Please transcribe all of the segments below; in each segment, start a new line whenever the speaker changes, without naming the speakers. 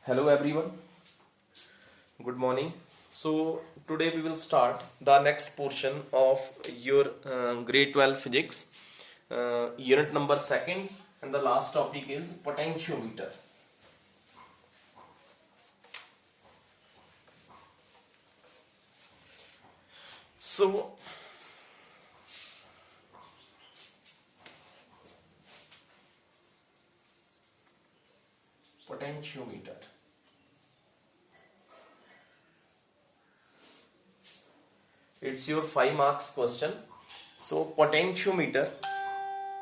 Hello everyone, good morning. So today we will start the next portion of your grade 12 physics, unit number second, and the last topic is potentiometer. So potentiometer. It's your 5 marks question. So potentiometer.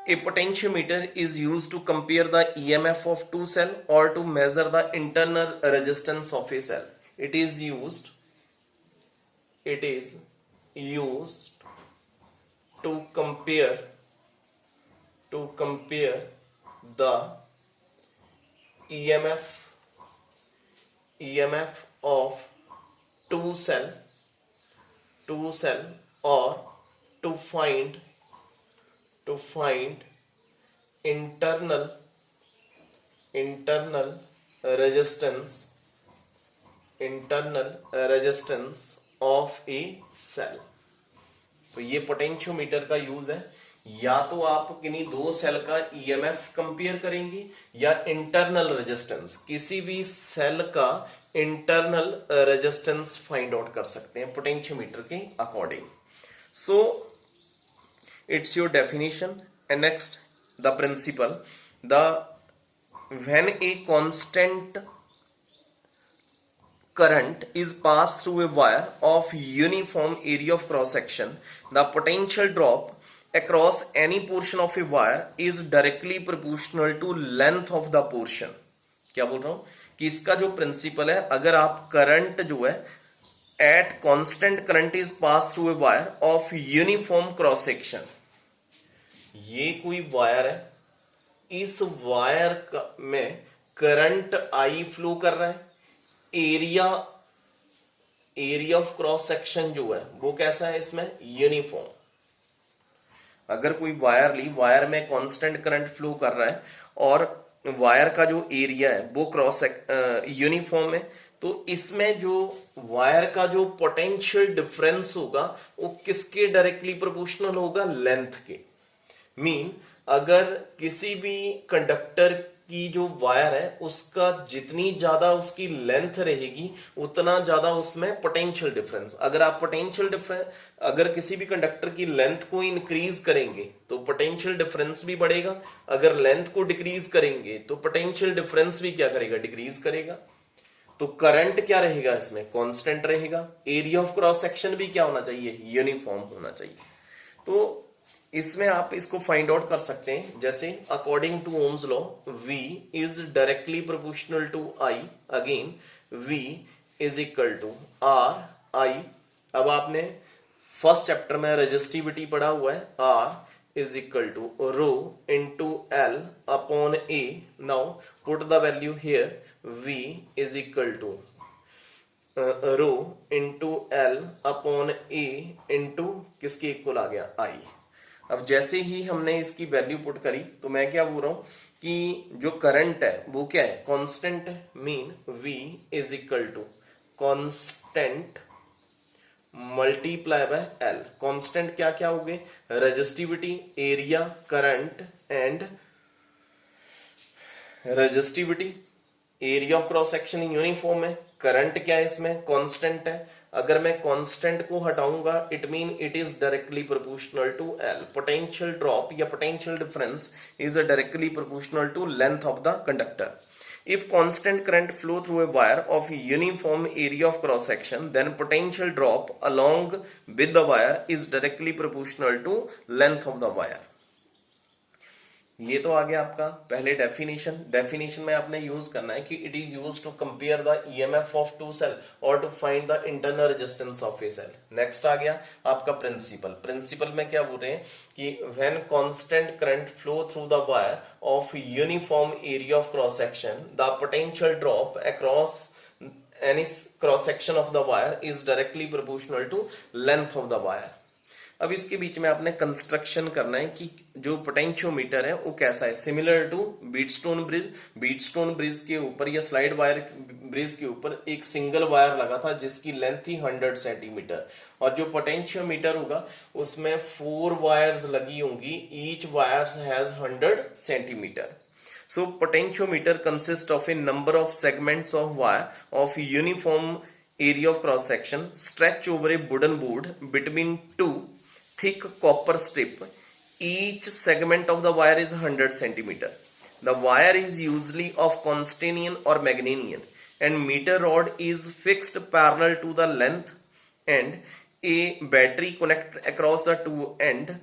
A potentiometer is used to compare the EMF of two cell or to measure the internal resistance of a cell. It is used to compare the EMF of two cell or to find internal resistance of a cell. तो ये potentiometer का use है, या तो आप किन्हीं दो cell का ईएमएफ कंपेयर करेंगे या इंटरनल रेजिस्टेंस, किसी भी सेल का इंटरनल रेजिस्टेंस फाइंड आउट कर सकते हैं पोटेंशियोमीटर के according. So it's your definition and next the principle. When a constant current is passed through a wire of uniform area of cross section, the potential drop across any portion of a wire is directly proportional to length of the portion. क्या बोल रहा हूं कि इसका जो principal है, अगर आप करंट जो है at constant current is pass through a wire of uniform cross section, ये कोई वायर है, इस वायर में करंट आई फ्लो कर रहा है, एरिया ऑफ क्रॉस सेक्शन जो है वो कैसा है, इसमें यूनिफॉर्म. अगर कोई वायर ली, वायर में कांस्टेंट करंट फ्लो कर रहा है और वायर का जो एरिया है वो यूनिफॉर्म है, तो इसमें जो वायर का जो पोटेंशियल डिफरेंस होगा वो किसके डायरेक्टली प्रोपोर्शनल होगा, लेंथ के. मीन अगर किसी भी कंडक्टर की जो वायर है उसका जितनी ज्यादा उसकी लेंथ रहेगी उतना ज्यादा उसमें पोटेंशियल डिफरेंस. अगर किसी भी कंडक्टर की लेंथ को इंक्रीज करेंगे तो पोटेंशियल डिफरेंस भी बढ़ेगा, अगर लेंथ को डिक्रीज करेंगे तो पोटेंशियल डिफरेंस भी क्या करेगा, डिक्रीज करेगा. तो करंट क्या रहेगा, इसमें कांस्टेंट रहेगा. एरिया ऑफ क्रॉस सेक्शन भी क्या होना चाहिए, यूनिफॉर्म होना चाहिए. तो इसमें आप इसको फाइंड आउट कर सकते हैं, जैसे according to Ohm's law V is directly proportional to I. Again V is equal to R I. अब आपने फर्स्ट चैप्टर में रेजिस्टिविटी पढ़ा हुआ है, R is equal to rho into L upon A. Now put the value here, V is equal to rho into L upon A into किसके equal आ गया, I. अब जैसे ही हमने इसकी वैल्यू पुट करी तो मैं क्या बोल रहा हूं कि जो करंट है वो क्या है, कांस्टेंट है. Mean V is equal to constant multiply by L. Constant क्या क्या हो गए, resistivity, area, current and resistivity. Area of cross section uniform है, करंट क्या है इसमें, कांस्टेंट है. अगर मैं कांस्टेंट को हटाऊंगा it mean it is directly proportional to L. Potential drop या potential difference is directly proportional to length of the conductor. If constant current flow through a wire of uniform area of cross section, then potential drop along with the wire is directly proportional to length of the wire. ये तो आ गया आपका पहले definition में आपने use करना है कि it is use to compare the EMF of two cell और to find the internal resistance of a cell. Next आ गया आपका प्रिंसिपल में क्या बोल रहे हैं कि when constant current flow through the wire of uniform area of cross section, the potential drop across any cross section of the wire is directly proportional to length of the wire. अब इसके बीच में आपने construction करना है कि जो potentiometer है वो कैसा है, सिमिलर टू बीटस्टोन ब्रिज। बीटस्टोन ब्रिज के ऊपर या स्लाइड वायर ब्रिज के ऊपर एक सिंगल वायर लगा था जिसकी लेंथ थी 100 सेंटीमीटर, और जो पोटेंशियोमीटर होगा उसमें 4 वायर्स लगी होंगी, each wires has 100 centimetre. So potentiometer consists of a number of segments of wire of uniform area of cross section stretched over a wooden board between two thick copper strip. Each segment of the wire is 100 centimeter. The wire is usually of Constantinian or Magnesian, and meter rod is fixed parallel to the length, and a battery connected across the two end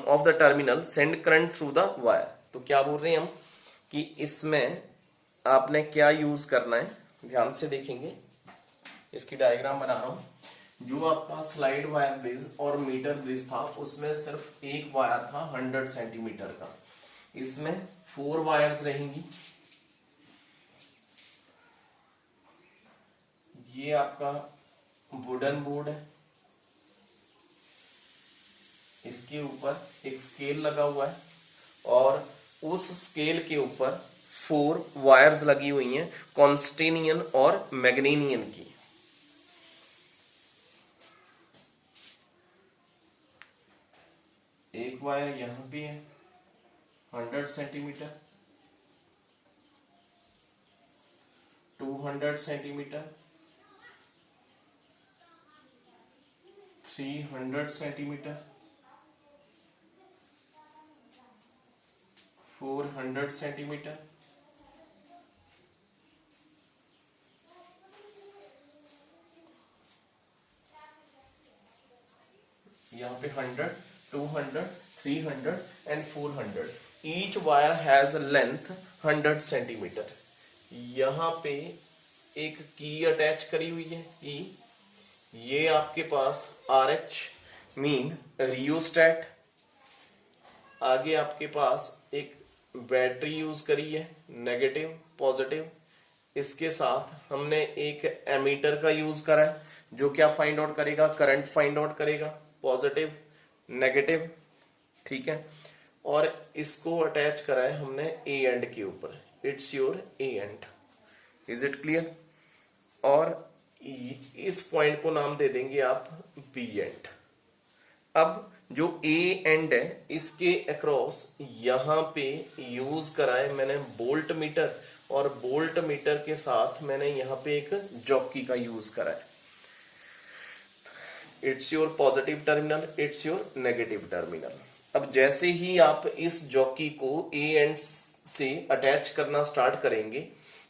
of the terminal send current through the wire. तो क्या बोल रहे हैं हम कि इसमें आपने क्या यूज करना है, ध्यान से देखेंगे, इसकी डायग्राम बना रहा हूं। जो आपका स्लाइड वायर ब्रिज और मीटर ब्रिज था उसमें सिर्फ एक वायर था 100 सेंटीमीटर का, इसमें 4 वायर्स रहेंगी। ये आपका वुडन बोर्ड है, इसके ऊपर एक स्केल लगा हुआ है और उस स्केल के ऊपर 4 वायर्स लगी हुई हैं कॉन्स्टेनियन और मैग्नीनियन की। एक वायर यहां पे है 100 सेंटीमीटर, 200 सेंटीमीटर, 300 सेंटीमीटर, 400 सेंटीमीटर, यहाँ पे 100, 200, 300 and 400। Each wire has length 100 centimetre. यहाँ पे एक की अटैच करी हुई है, की। ये आपके पास RH मीन रियोस्टेट। आगे आपके पास एक बैटरी यूज करी है, नेगेटिव पॉजिटिव। इसके साथ हमने एक एमीटर का यूज करा है जो क्या फाइंड आउट करेगा, करंट फाइंड आउट करेगा, पॉजिटिव नेगेटिव, ठीक है। और इसको अटैच करा है हमने ए एंड के ऊपर, it's your A and. Is it clear? और इस पॉइंट को नाम दे देंगे आप बी एंड। अब जो ए एंड है इसके अक्रॉस यहां पे यूज करा है मैंने बोल्ट मीटर, और बोल्ट मीटर के साथ मैंने यहां पे एक जॉकी का यूज करा है। It's your positive terminal, it's your negative terminal. अब जैसे ही आप इस जॉकी को ए एंड से अटैच करना स्टार्ट करेंगे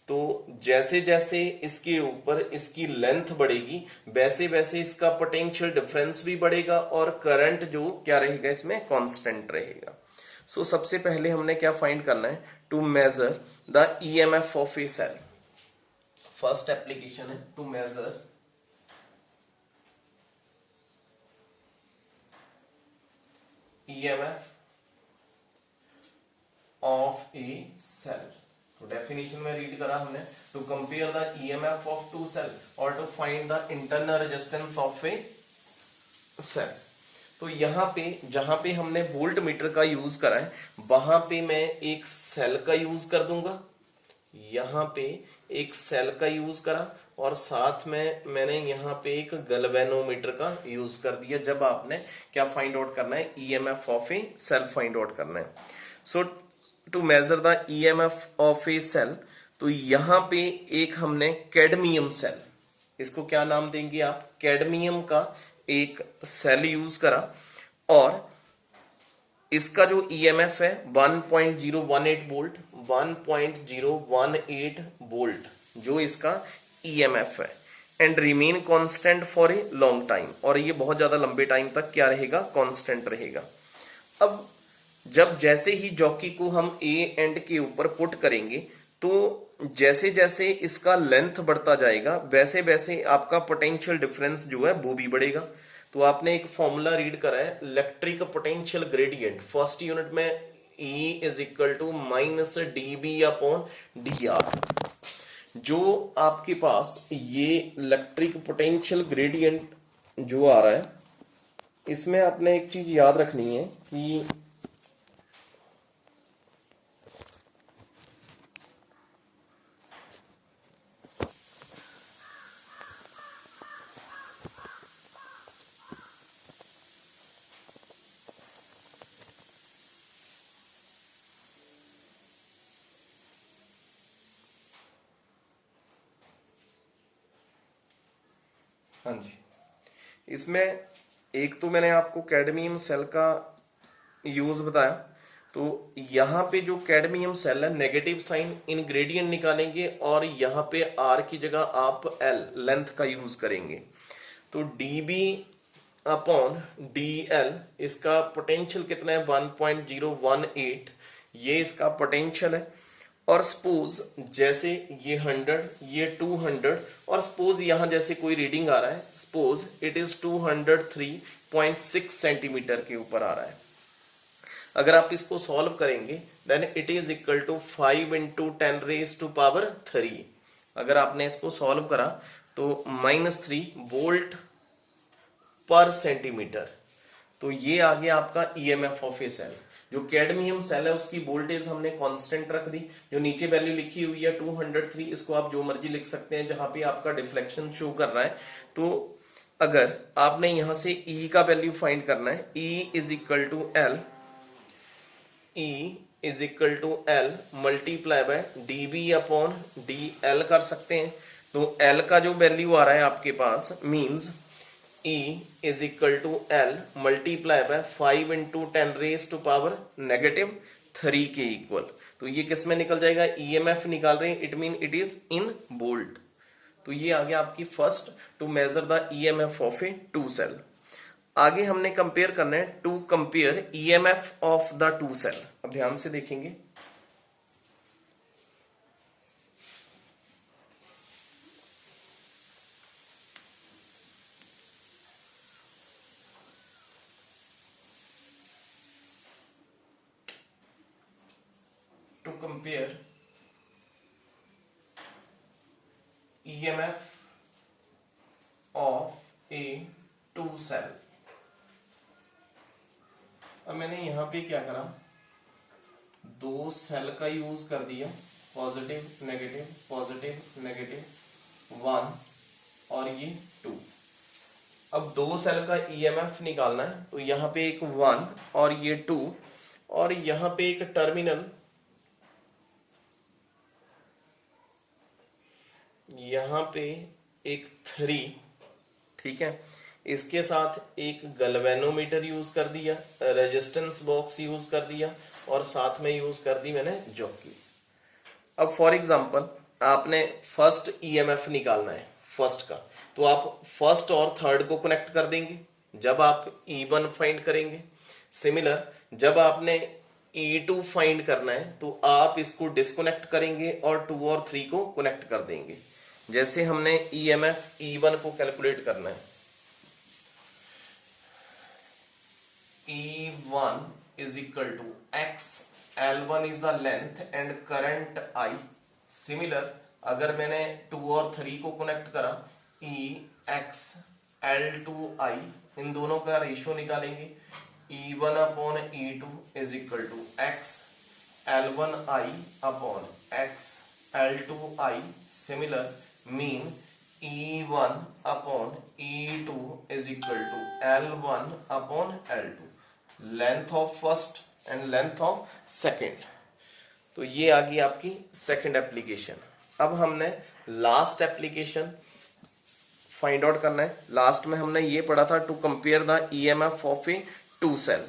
तो जैसे जैसे इसके ऊपर इसकी लेंथ बढ़ेगी वैसे वैसे इसका पोटेंशियल डिफरेंस भी बढ़ेगा और करंट जो क्या रहेगा इसमें कांस्टेंट रहेगा। सो सबसे पहले हमने क्या फाइंड करना है, to measure the EMF of a cell. First application है to measure EMF of a cell. तो डेफिनेशन में रीड करा हमने, to compare the EMF of two cell और to find the internal resistance of a cell. तो यहाँ पे जहां पे हमने वोल्ट मीटर का यूज करा है वहां पे मैं एक सेल का यूज कर दूंगा, यहाँ पे एक सेल का यूज करा और साथ में मैंने यहाँ पे एक गैल्वेनोमीटर का यूज कर दिया जब आपने क्या फाइंड आउट करना है, EMF of a cell find out करना है। So to measure the EMF of a cell, तो यहां पे एक हमने कैडमियम सेल, इसको क्या नाम देंगे आप, कैडमियम का एक सेल यूज करा और इसका जो ईएमएफ है 1.018 वोल्ट, 1.018 वोल्ट जो इसका ईएमएफ है, and remain constant for a long time, और ये बहुत ज्यादा लंबे टाइम तक क्या रहेगा, कांस्टेंट रहेगा। अब जब जैसे ही जॉकी को हम ए एंड के ऊपर पुट करेंगे तो जैसे जैसे इसका लेंथ बढ़ता जाएगा वैसे वैसे आपका पोटेंशियल डिफरेंस जो है वो भी बढ़ेगा। तो आपने एक फॉर्मूला रीड करा है, electric potential gradient, first unit में E is equal to minus dB upon dr। जो आपके पास ये इलेक्ट्रिक पोटेंशियल ग्रेडियंट जो आ रहा है इसमें आपने एक चीज याद रखनी है कि हाँ जी, इसमें एक तो मैंने आपको कैडमियम सेल का यूज बताया। तो यहाँ पे जो कैडमियम सेल है, नेगेटिव साइन इन ग्रेडियंट निकालेंगे और यहाँ पे आर की जगह आप एल लेंथ का यूज करेंगे। तो dB अपॉन dl, इसका पोटेंशियल कितना है 1.018, ये इसका पोटेंशियल है। और सपोज जैसे ये 100, ये 200, और सपोज यहां जैसे कोई रीडिंग आ रहा है, सपोज इट इज 203.6 सेंटीमीटर के ऊपर आ रहा है। अगर आप इसको सॉल्व करेंगे then it is equal to 5 into 10⁻³ अगर आपने इसको सॉल्व करा तो -3 वोल्ट पर सेंटीमीटर। तो ये आ गया आपका ईएमएफ ऑफ ए सेल। जो कैडमियम सेल है उसकी वोल्टेज हमने कांस्टेंट रख दी। जो नीचे वैल्यू लिखी हुई है 203, इसको आप जो मर्जी लिख सकते हैं जहां पे आपका डिफ्लेक्शन शो कर रहा है। तो अगर आपने यहां से E का वैल्यू फाइंड करना है, E is equal to L multiply by dB upon dl कर सकते हैं। तो L का जो वैल्यू आ रहा है आपके पास means E is equal to L multiply by 5 into 10⁻³ के इक्वल। तो ये किस में निकल जाएगा, ईएमएफ निकाल रहे हैं, it mean it is in volt. तो ये आ गया आपकी first to measure the EMF of a two cell. आगे हमने कंपेयर करना है to compare EMF of the two cell. अब ध्यान से देखेंगे, to compare EMF of a two cell। अब मैंने यहां पे क्या करा, दो सेल का यूज कर दिया, पॉजिटिव नेगेटिव 1 और ये 2। अब दो सेल का ईएमएफ निकालना है, तो यहां पे एक 1 और ये 2, और यहां पे एक टर्मिनल, यहां पे एक 3, ठीक है। इसके साथ एक गैल्वेनोमीटर यूज कर दिया, रेजिस्टेंस बॉक्स यूज कर दिया, और साथ में यूज कर दी मैंने जॉकी। अब फॉर एग्जांपल आपने फर्स्ट ईएमएफ निकालना है फर्स्ट का, तो आप फर्स्ट और थर्ड को कनेक्ट कर देंगे जब आप E1 फाइंड करेंगे। सिमिलर जब आपने E2 फाइंड करना है तो आप इसको डिस्कनेक्ट करेंगे और 2 और 3 को कनेक्ट कर देंगे। जैसे हमने ईएमएफ E1 को कैलकुलेट करना है, E1 is equal to X, L1 is the length and current I। Similar अगर मैंने 2 और 3 को कनेक्ट करा, EX L2I, इन दोनों का रेशियो निकालेंगे, E1 upon E2 is equal to X L1I upon X L2I। Similar mean E1 upon E2 is equal to L1 upon L2, length of first and length of second. तो ये आ गई आपकी second application. अब हमने last application find out करना है। Last में हमने ये पढ़ा था to compare the EMF of a two cell.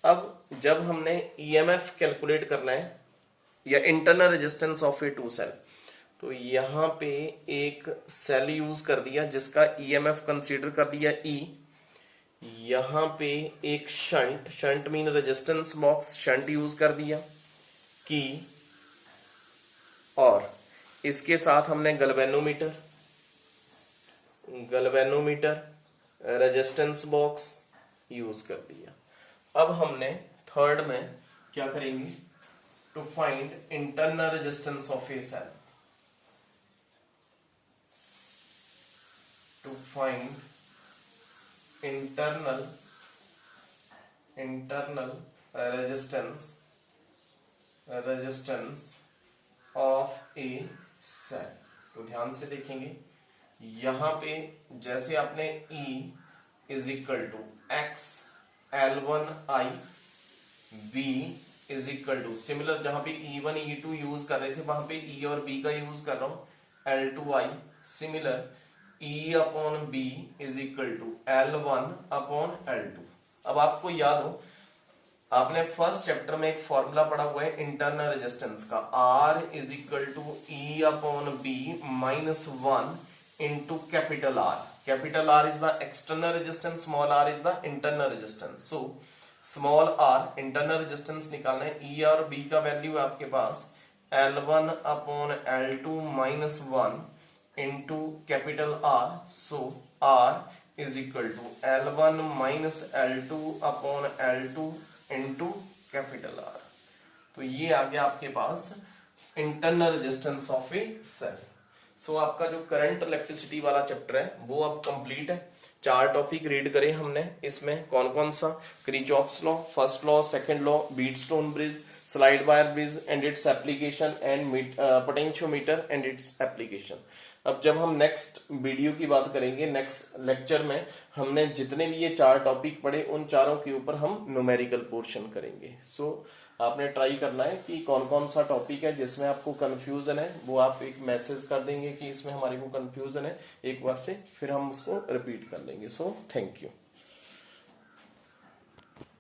अब जब हमने ईएमएफ कैलकुलेट करना है या internal resistance of a two cell, तो यहां पे एक सेल यूज कर दिया जिसका ईएमएफ कंसीडर कर दिया E। यहां पे एक shunt mean resistance box, shunt use कर दिया की, और इसके साथ हमने गैल्वेनोमीटर रेजिस्टेंस बॉक्स यूज कर दिया। अब हमने थर्ड में क्या करेंगे, to find internal resistance of a cell. To find internal internal resistance of a cell. तो ध्यान से देखेंगे यहां पे जैसे आपने E is equal to X L1I B is equal to similar, जहां पे E1 E2 यूज कर रहे थे वहां पे E और B का यूज कर रहा हूं L2I। Similar E upon B is equal to L1 upon L2। अब आपको याद हो आपने फर्स्ट चैप्टर में एक फॉर्मूला पढ़ा हुआ है इंटरनल रेजिस्टेंस का, R is equal to E upon B minus 1 into capital R। Capital R is the external resistance, small r is the internal resistance. So small r internal resistance निकालना है, E और B का value है आपके पास L1 upon L2 minus 1 into capital R। So R is equal to L1 minus L2 upon L2 into capital R। तो ये आ गया आपके पास internal resistance of a cell. So आपका जो करंट इलेक्ट्रिसिटी वाला चैप्टर है वो अब कंप्लीट है। 4 टॉपिक रीड करे हमने, इसमें कौन कौन सा, Kirchhoff's law, first law, second law, Wheatstone bridge, slide wire bridge and its application and potentiometer and its application. अब जब हम नेक्स्ट वीडियो की बात करेंगे, नेक्स्ट लेक्चर में हमने जितने भी ये 4 टॉपिक पढ़े उन चारों के ऊपर हम न्यूमेरिकल पोर्शन करेंगे। सो आपने ट्राई करना है कि कौन कौन सा टॉपिक है जिसमें आपको कंफ्यूजन है, वो आप एक मैसेज कर देंगे कि इसमें हमारे को कंफ्यूजन है एक बार से, फिर हम उसको रिपीट कर लेंगे। So thank you.